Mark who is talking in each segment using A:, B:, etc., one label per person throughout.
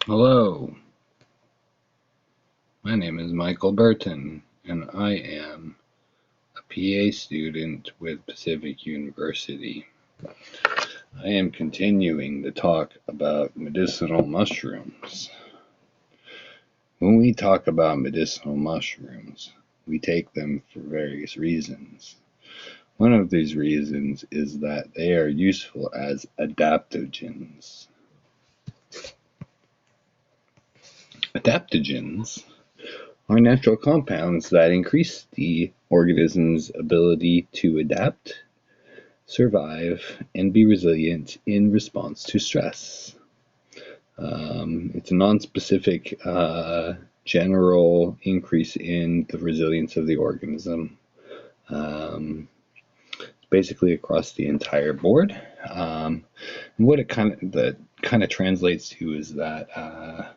A: Hello, my name is Michael Burton, and I am a PA student with Pacific University. I am continuing to talk about medicinal mushrooms. When we talk about medicinal mushrooms, we take them for various reasons. One of these reasons is that they are useful as adaptogens. Adaptogens are natural compounds that increase the organism's ability to adapt, survive, and be resilient in response to stress. It's a non-specific general increase in the resilience of the organism. Basically across the entire board. What it kind of translates to is that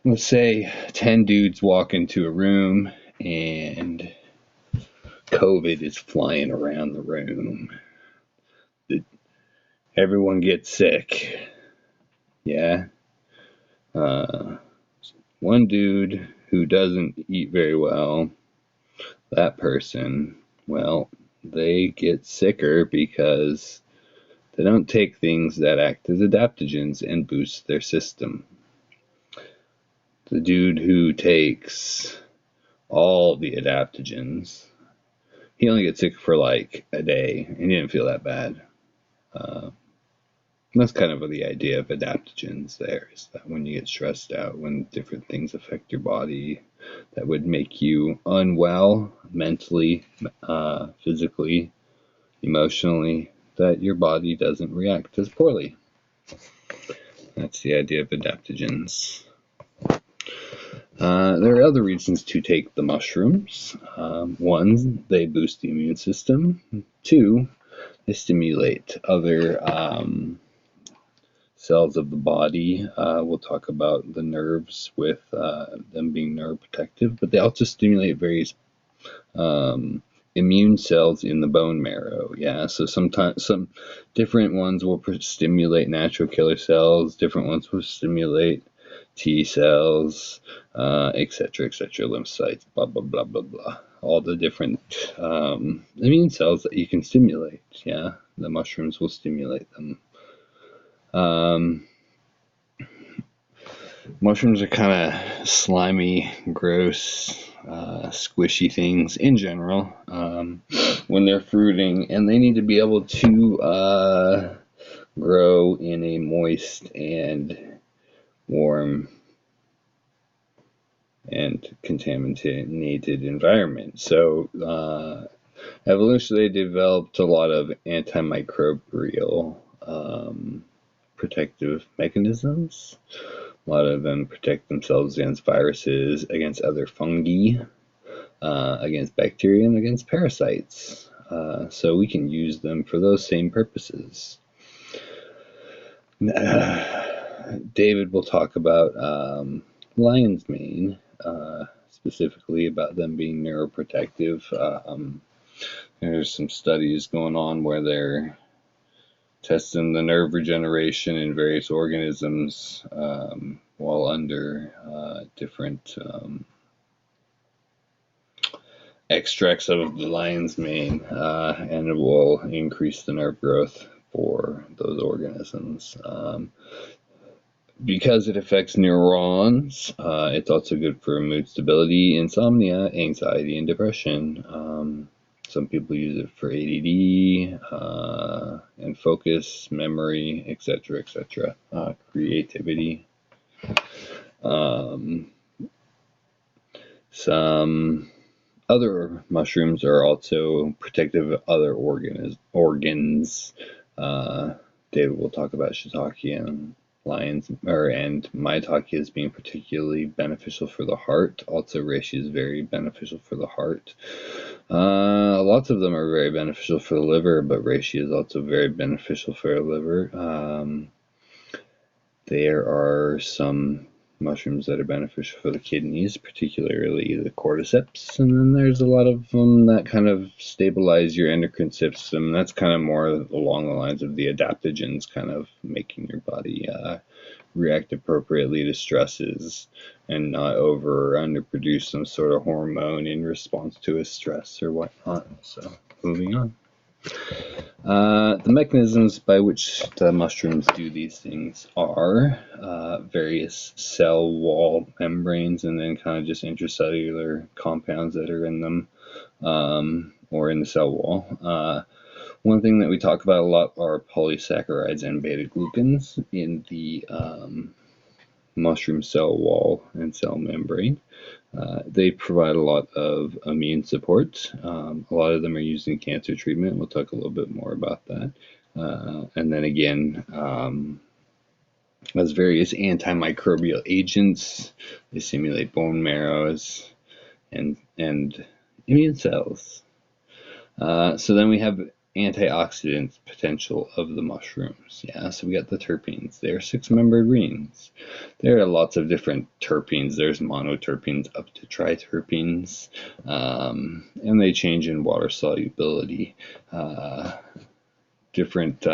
A: let's say 10 dudes walk into a room and COVID is flying around the room. Everyone gets sick. Yeah. One dude who doesn't eat very well, that person, well, they get sicker because they don't take things that act as adaptogens and boost their system. The dude who takes all the adaptogens, he only gets sick for like a day and he didn't feel that bad. That's kind of the idea of adaptogens there, is that when you get stressed out, when different things affect your body that would make you unwell mentally, physically, emotionally, that your body doesn't react as poorly. That's the idea of adaptogens. There are other reasons to take the mushrooms. One, they boost the immune system. Two, they stimulate other cells of the body. We'll talk about the nerves with them being neuroprotective, but they also stimulate various immune cells in the bone marrow. Yeah, so sometimes some different ones will stimulate natural killer cells, different ones will stimulate T cells, etc., etc., lymphocytes, blah, blah, blah, blah, blah. All the different immune cells that you can stimulate. Yeah, the mushrooms will stimulate them. Mushrooms are kind of slimy, gross, squishy things in general when they're fruiting, and they need to be able to grow in a moist and warm and contaminated environment. So evolutionally, they developed a lot of antimicrobial protective mechanisms. A lot of them protect themselves against viruses, against other fungi, against bacteria, and against parasites. So we can use them for those same purposes. David will talk about lion's mane, specifically about them being neuroprotective. There's some studies going on where they're testing the nerve regeneration in various organisms while under different extracts of the lion's mane, and it will increase the nerve growth for those organisms. Because it affects neurons, it's also good for mood stability, insomnia, anxiety, and depression. Some people use it for ADD and focus, memory, etc., etc., creativity. Some other mushrooms are also protective of other organs. David will talk about shiitake and and maitake as being particularly beneficial for the heart. Also, reishi is very beneficial for the heart. Lots of them are very beneficial for the liver, but reishi is also very beneficial for the liver. There are some mushrooms that are beneficial for the kidneys, particularly the cordyceps, and then there's a lot of them that kind of stabilize your endocrine system. That's kind of more along the lines of the adaptogens, kind of making your body react appropriately to stresses and not over or underproduce some sort of hormone in response to a stress or whatnot. So, moving on. The mechanisms by which the mushrooms do these things are various cell wall membranes and then kind of just intracellular compounds that are in them or in the cell wall. One thing that we talk about a lot are polysaccharides and beta-glucans in the mushroom cell wall and cell membrane. They provide a lot of immune support. A lot of them are used in cancer treatment. We'll talk a little bit more about that. And then again, as various antimicrobial agents, they stimulate bone marrows and immune cells. So then we have antioxidant potential of the mushrooms. Yeah, so we got the terpenes. They're six-membered rings. There are lots of different terpenes. There's monoterpenes up to triterpenes, and they change in water solubility. Different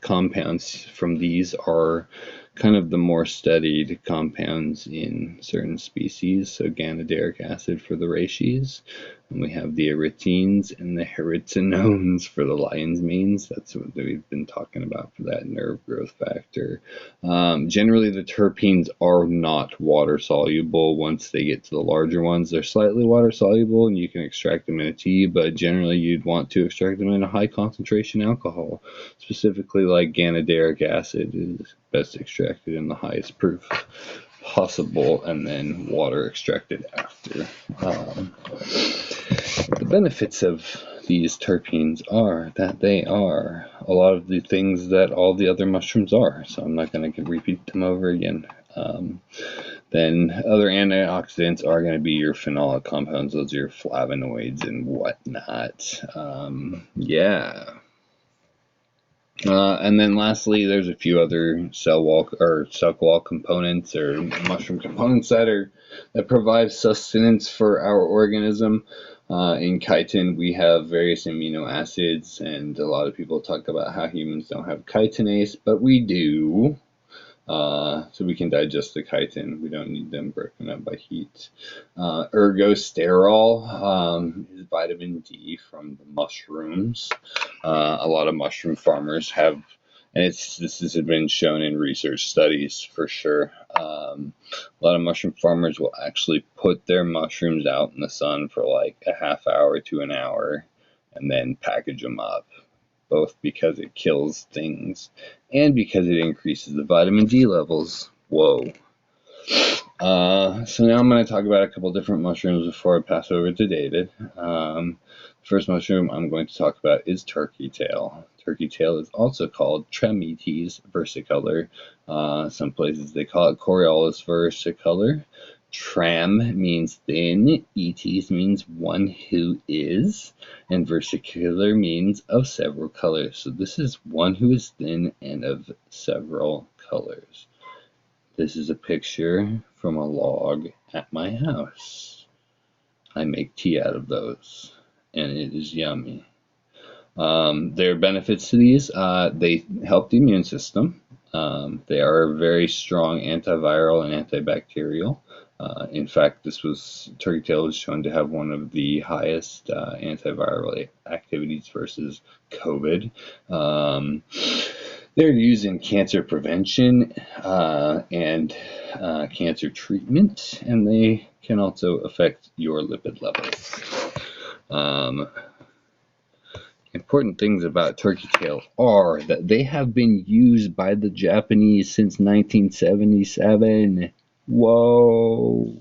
A: compounds from these are kind of the more studied compounds in certain species. So ganideric acid for the reishi, and we have the erythines and the hericinones for the lion's manes. That's what we've been talking about for that nerve growth factor. Generally, the terpenes are not water soluble. Once they get to the larger ones, they're slightly water soluble, and you can extract them in a tea. But generally, you'd want to extract them in a high concentration alcohol, specifically like ganideric acid is best extracted in the highest proof possible, and then water extracted after. The benefits of these terpenes are that they are a lot of the things that all the other mushrooms are, so I'm not going to repeat them over again. Then other antioxidants are going to be your phenolic compounds, those are your flavonoids and whatnot. And then lastly, there's a few other cell wall components or mushroom components that provide sustenance for our organism. In chitin, we have various amino acids, and a lot of people talk about how humans don't have chitinase, but we do. So we can digest the chitin. We don't need them broken up by heat. Ergosterol is vitamin D from the mushrooms. A lot of mushroom farmers have, and this has been shown in research studies for sure. A lot of mushroom farmers will actually put their mushrooms out in the sun for like a half hour to an hour and then package them up, both because it kills things and because it increases the vitamin D levels. Whoa. So now I'm going to talk about a couple different mushrooms before I pass over to David. The first mushroom I'm going to talk about is turkey tail. Turkey tail is also called Trametes versicolor. Some places they call it Coriolis versicolor. Tram means thin, etes means one who is, and versicolor means of several colors. So this is one who is thin and of several colors. This is a picture from a log at my house. I make tea out of those, and it is yummy. There are benefits to these. They help the immune system. They are very strong antiviral and antibacterial. In fact, turkey tail was shown to have one of the highest antiviral activities versus COVID. They're used in cancer prevention and cancer treatment, and they can also affect your lipid levels. Important things about turkey tail are that they have been used by the Japanese since 1977. Whoa.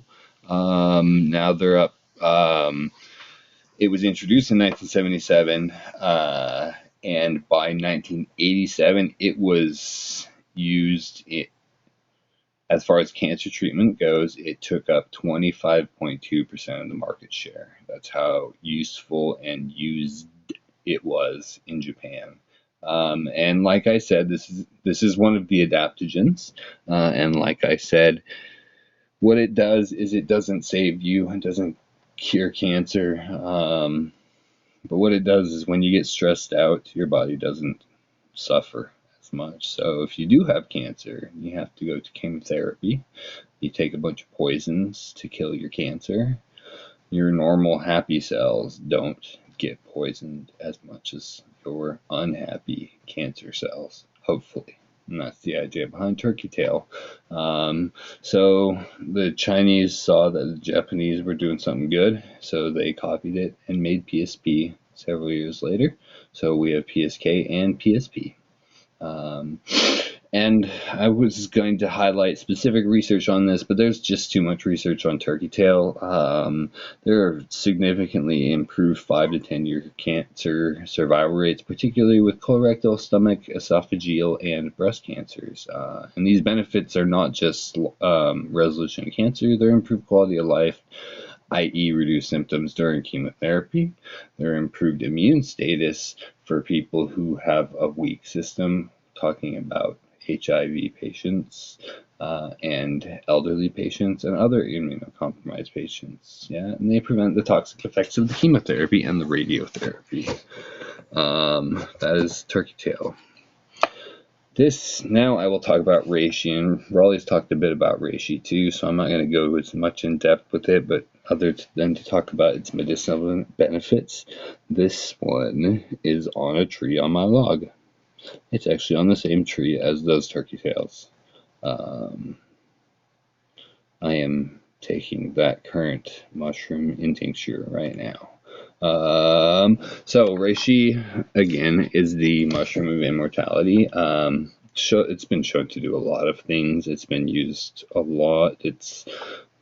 A: Now they're up. It was introduced in 1977, and by 1987, it was used. As far as cancer treatment goes, it took up 25.2% of the market share. That's how useful and used it was in Japan. And like I said, this is one of the adaptogens. And like I said, what it does is it doesn't save you. It doesn't cure cancer. But what it does is when you get stressed out, your body doesn't suffer as much. So if you do have cancer, you have to go to chemotherapy. You take a bunch of poisons to kill your cancer. Your normal happy cells don't get poisoned as much as your unhappy cancer cells, hopefully. And that's the idea behind turkey tail. So the Chinese saw that the Japanese were doing something good, so they copied it and made PSP several years later. So we have PSK and PSP. And I was going to highlight specific research on this, but there's just too much research on turkey tail. There are significantly improved 5 to 10 year cancer survival rates, particularly with colorectal, stomach, esophageal, and breast cancers. And these benefits are not just resolution of cancer, they're improved quality of life, i.e. reduced symptoms during chemotherapy. They're improved immune status for people who have a weak system, talking about HIV patients and elderly patients and other immunocompromised patients. Yeah, and they prevent the toxic effects of the chemotherapy and the radiotherapy. That is turkey tail. Now I will talk about reishi, and Raleigh's talked a bit about reishi too, so I'm not going to go as much in depth with it, but other than to talk about its medicinal benefits, this one is on a tree on my log. It's actually on the same tree as those turkey tails. I am taking that current mushroom in tincture right now. So reishi, again, is the mushroom of immortality. It's been shown to do a lot of things. It's been used a lot. It's,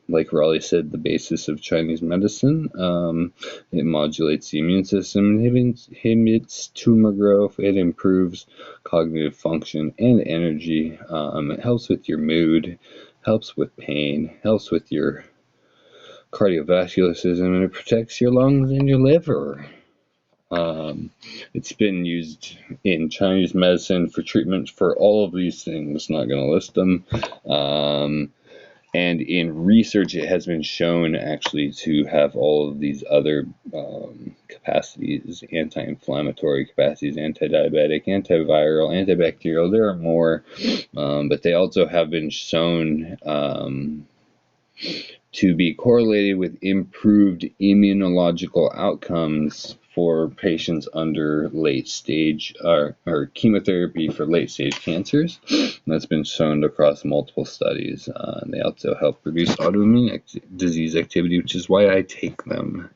A: like Raleigh said, the basis of Chinese medicine. It modulates the immune system, inhibits tumor growth, it improves cognitive function and energy. It helps with your mood, helps with pain, helps with your cardiovascular system, and it protects your lungs and your liver. It's been used in Chinese medicine for treatment for all of these things. Not going to list them. And in research, it has been shown actually to have all of these other capacities: anti-inflammatory capacities, anti-diabetic, antiviral, antibacterial. There are more, but they also have been shown to be correlated with improved immunological outcomes for patients under late stage or chemotherapy for late stage cancers. That's been shown across multiple studies. They also help reduce autoimmune disease activity, which is why I take them.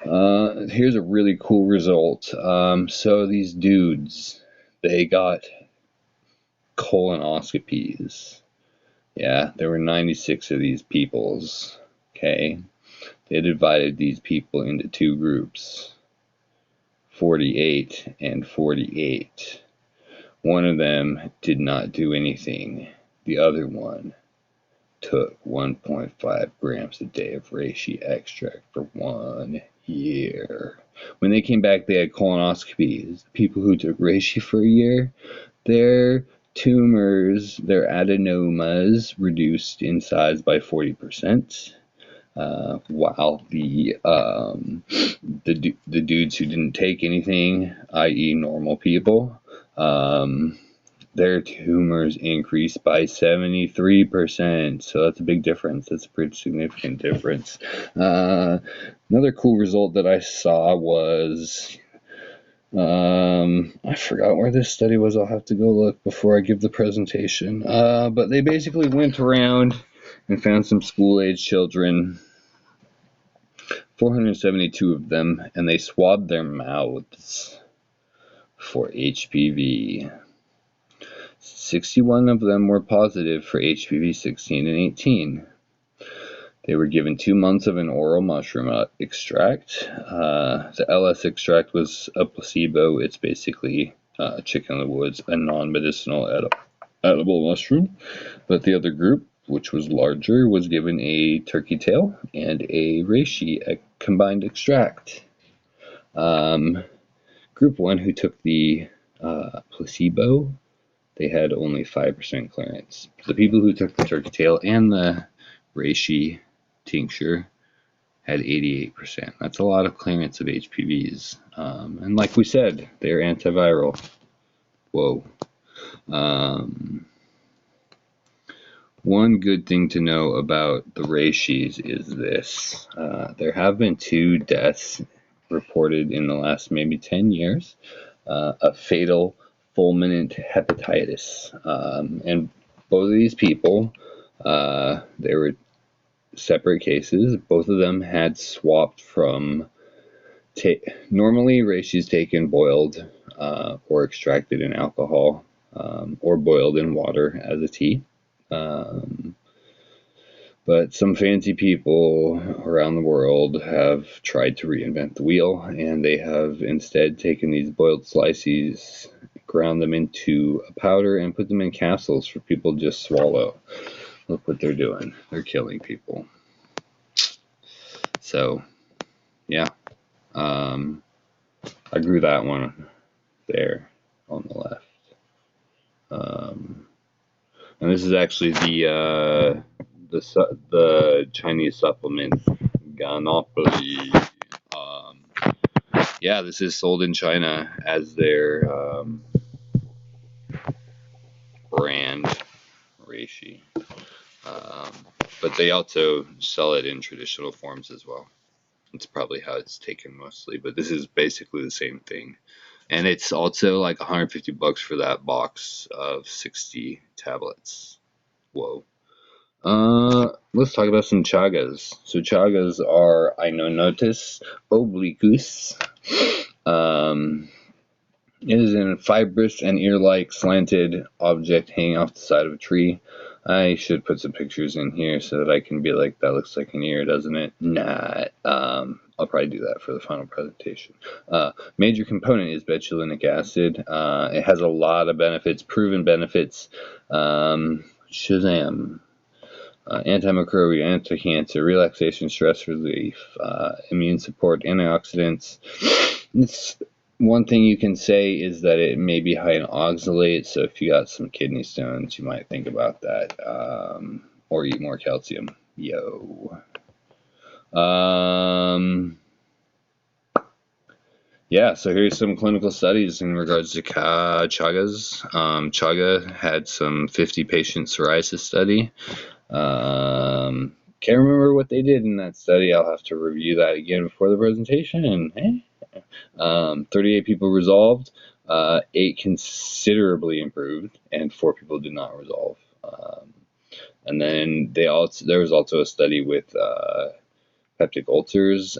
A: Here's a really cool result. So these dudes, they got colonoscopies. Yeah, there were 96 of these peoples. Okay. They divided these people into two groups, 48 and 48. One of them did not do anything. The other one took 1.5 grams a day of reishi extract for 1 year. When they came back, they had colonoscopies. People who took reishi for a year, their tumors, their adenomas, reduced in size by 40%. While the dudes who didn't take anything, i.e. normal people, their tumors increased by 73%. So that's a big difference. That's a pretty significant difference. Another cool result that I saw was, I forgot where this study was. I'll have to go look before I give the presentation. But they basically went around and found some school-age children, 472 of them, and they swabbed their mouths for HPV. 61 of them were positive for HPV 16 and 18. They were given 2 months of an oral mushroom extract. The LS extract was a placebo. It's basically chicken in the woods, a non-medicinal edible mushroom. But the other group, which was larger, was given a turkey tail and a reishi combined extract. Group 1, who took the placebo, they had only 5% clearance. The people who took the turkey tail and the reishi tincture had 88%. That's a lot of clearance of HPVs. And like we said, they're antiviral. Whoa. Um, One good thing to know about the reishis is this. There have been 2 deaths reported in the last maybe 10 years of fatal fulminant hepatitis. And both of these people, they were separate cases. Both of them had swapped from normally reishi is taken boiled or extracted in alcohol or boiled in water as a tea. But some fancy people around the world have tried to reinvent the wheel, and they have instead taken these boiled slices, ground them into a powder, and put them in capsules for people to just swallow. Look what they're doing. They're killing people. So, yeah. I grew that one there on the left. And this is actually the Chinese supplement Ganopoly. Yeah, this is sold in China as their brand reishi, but they also sell it in traditional forms as well. It's probably how it's taken mostly, but this is basically the same thing. And it's also like $150 for that box of 60 tablets. Whoa. Let's talk about some chagas. So chagas are Inonotus obliquus. It is a fibrous and ear-like slanted object hanging off the side of a tree. I should put some pictures in here so that I can be like, that looks like an ear, doesn't it? Nah. I'll probably do that for the final presentation. Major component is betulinic acid. It has a lot of benefits, proven benefits. Shazam. Antimicrobial, anti-cancer, relaxation, stress relief, immune support, antioxidants. It's one thing you can say is that it may be high in oxalate, so if you got some kidney stones, you might think about that, or eat more calcium. Yo. Yeah, so here's some clinical studies in regards to chagas. Chaga had some 50 patient psoriasis study. Can't remember what they did in that study. I'll have to review that again before the presentation. 38 people resolved, 8 considerably improved, and 4 people did not resolve. And then there was also a study with peptic ulcers.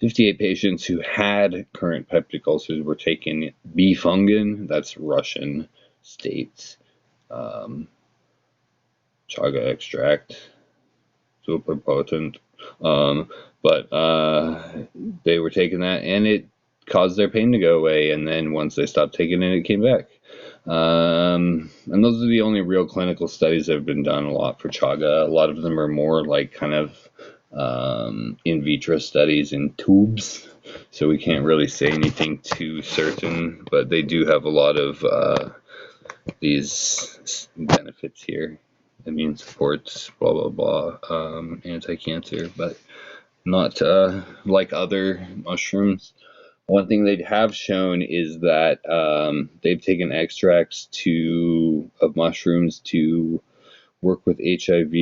A: 58 patients who had current peptic ulcers were taking B-fungin, that's Russian states. Chaga extract, super potent. But they were taking that, and it caused their pain to go away. And then once they stopped taking it, it came back. And those are the only real clinical studies that have been done a lot for chaga. A lot of them are more like kind of in vitro studies in tubes, so we can't really say anything too certain. But they do have a lot of these benefits here. Immune supports, blah blah blah, anti-cancer, but not like other mushrooms. One thing they have shown is that they've taken extracts of mushrooms to work with HIV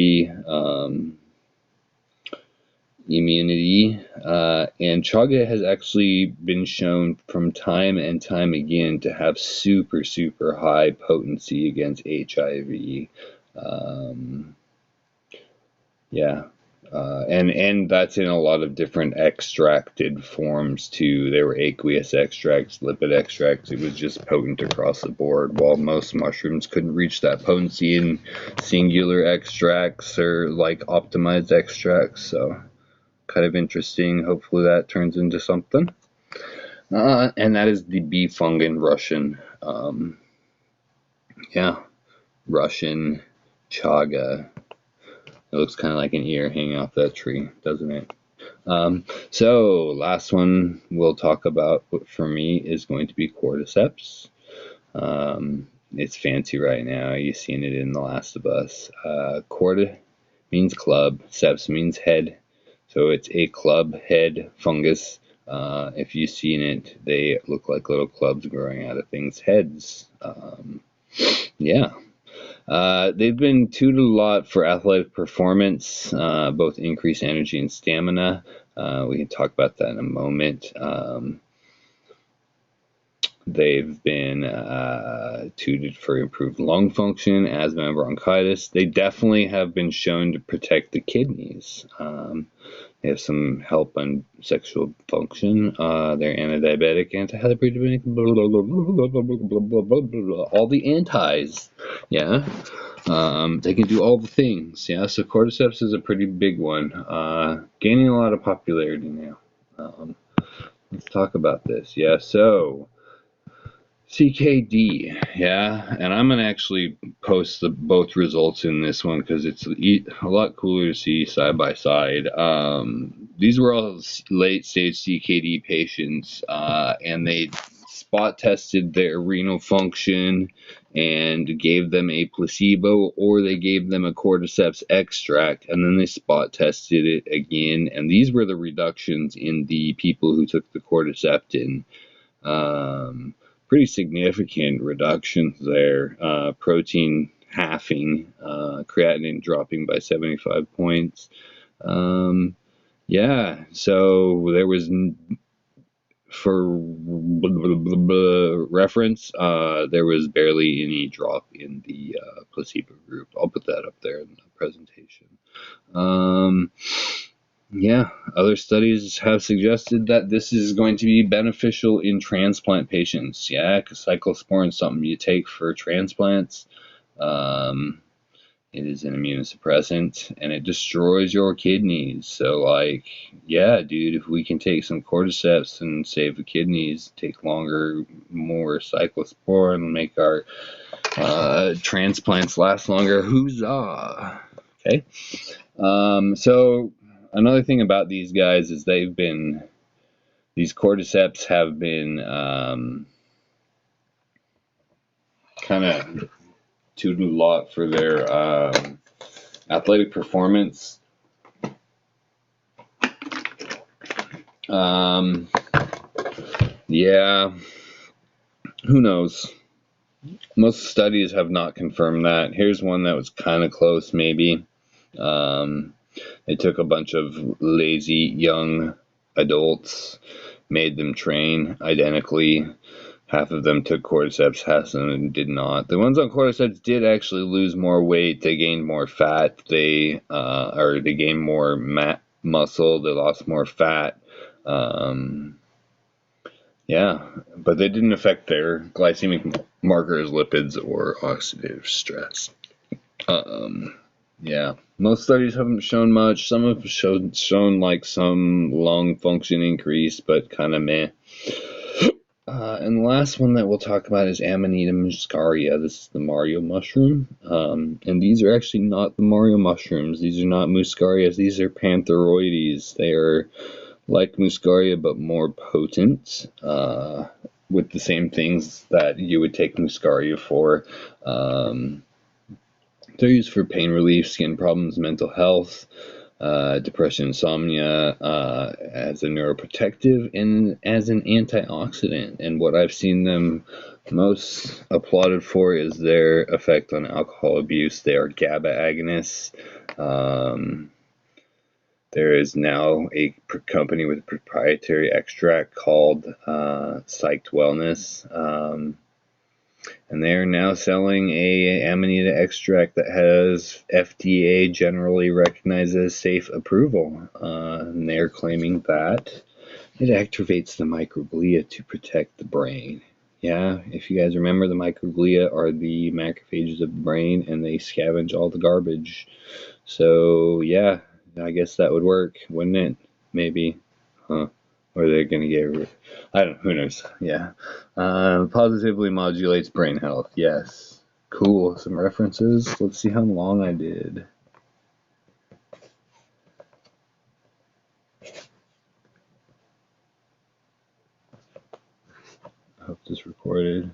A: immunity, and chaga has actually been shown from time and time again to have super high potency against HIV. Yeah, and that's in a lot of different extracted forms too. There were aqueous extracts, lipid extracts. It was just potent across the board, while most mushrooms couldn't reach that potency in singular extracts or like optimized extracts. So kind of interesting. Hopefully that turns into something. And that is the B-fungin Russian. Russian chaga. It looks kind of like an ear hanging off that tree, doesn't it? So last one we'll talk about for me is going to be cordyceps. It's fancy right now. You've seen it in The Last of Us. Corda means club, ceps means head. So it's a club head fungus If you've seen it, they look like little clubs growing out of things' heads. Yeah. They've been touted a lot for athletic performance, both increased energy and stamina. We can talk about that in a moment. They've been touted for improved lung function, asthma, and bronchitis. They definitely have been shown to protect the kidneys. They have some help on sexual function. They're anti-diabetic, anti-hypertensive, all the antis. Yeah. They can do all the things. Yeah. So cordyceps is a pretty big one. Gaining a lot of popularity now. Let's talk about this. Yeah. So CKD, yeah, and I'm gonna actually post both results in this one because it's a lot cooler to see side by side. These were all late stage CKD patients, and they spot tested their renal function and gave them a placebo, or they gave them a cordyceps extract, and then they spot tested it again, and these were the reductions in the people who took the cordyceptin. Pretty significant reductions there. Protein halving, creatinine dropping by 75 points. Yeah, so there was, for reference, there was barely any drop in the placebo group. I'll put that up there in the presentation. Yeah, other studies have suggested that this is going to be beneficial in transplant patients. Yeah, because cyclosporin is something you take for transplants. It is an immunosuppressant and it destroys your kidneys. So, like, yeah, dude, if we can take some cordyceps and save the kidneys, take longer, more cyclosporin, make our transplants last longer, huzzah! Okay. So another thing about these guys is these cordyceps have been kind of touted a lot for their athletic performance. Yeah, who knows? Most studies have not confirmed that. Here's one that was kind of close, maybe. They took a bunch of lazy young adults, made them train identically. Half of them took cordyceps, half of them did not. The ones on cordyceps did actually lose more weight. They gained more fat. They gained more muscle. They lost more fat. Yeah, but they didn't affect their glycemic markers, lipids, or oxidative stress. Yeah, most studies haven't shown much. Some have shown like some lung function increase, but kind of meh. And the last one that we'll talk about is Amanita muscaria. This is the Mario mushroom. And these are actually not the Mario mushrooms. These are not muscarias. These are Pantheroides. They are like muscaria, but more potent, with the same things that you would take muscaria for. They're used for pain relief, skin problems, mental health, depression, insomnia, as a neuroprotective and as an antioxidant. And what I've seen them most applauded for is their effect on alcohol abuse. They are GABA agonists. There is now a company with a proprietary extract called Psyched Wellness. And they are now selling a Amanita extract that has FDA generally recognized as safe approval. And they're claiming that it activates the microglia to protect the brain. Yeah, if you guys remember, the microglia are the macrophages of the brain, and they scavenge all the garbage. So, yeah, I guess that would work, wouldn't it? Maybe. Huh. Or they're going to get, I don't know, who knows? Yeah. Positively modulates brain health. Yes. Cool. Some references. Let's see how long I did. I hope this recorded.